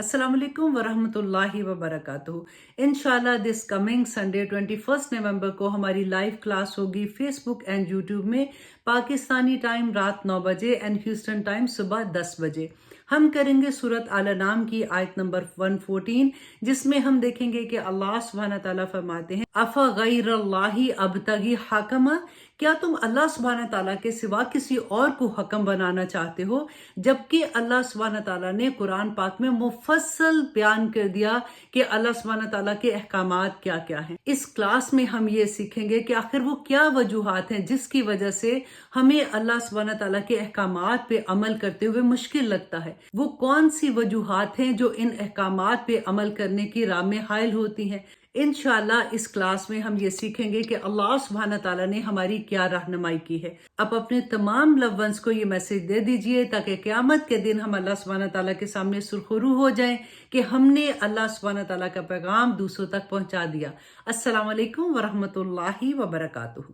Assalamu alaikum wa rahmatullahi wa barakatuh. इंशाल्लाह this coming Sunday 21 नवंबर को हमारी लाइव क्लास होगी फेसबुक एंड यूट्यूब में, पाकिस्तानी टाइम रात 9 बजे एंड ह्यूस्टन टाइम सुबह 10 बजे। हम करेंगे सूरत आल नाम की आयत नंबर 114, जिसमें हम देखेंगे कि अल्लाह सुब्हान ताला फरमाते हैं, अफ़ा गैरल्लाहि अबतगी हकमा, क्या तुम अल्लाह सुब्हान ताला के सिवा किसी और को हकम बनाना चाहते हो, जबकि अल्लाह सुब्हान ताला ने कुरान पाक में मुफस्सल बयान कर दिया कि अल्लाह सुब्हान ताला के अहकामात क्या क्या हैं। इस क्लास में हम ये सीखेंगे कि आखिर वो क्या वजूहात हैं जिसकी वजह से हमें अल्लाह सुब्हान ताला के अहकामात पे अमल करते हुए मुश्किल लगता है। वो कौन सी वजूहात हैं जो इन अहकामात पे अमल करने की राह में हायल होती हैं। इंशाल्लाह इस क्लास में हम ये सीखेंगे कि अल्लाह सुब्हान ताला ने हमारी क्या रहनुमाई की है। आप अपने तमाम लव वंस को ये मैसेज दे दीजिए ताकि क़यामत के दिन हम अल्लाह सुब्हान ताला के सामने सुरखरू हो जाएं कि हमने अल्लाह सुब्हान ताला का पैगाम दूसरों तक पहुंचा दिया। अस्सलाम वालेकुम व रहमतुल्लाहि व बरकातुहू।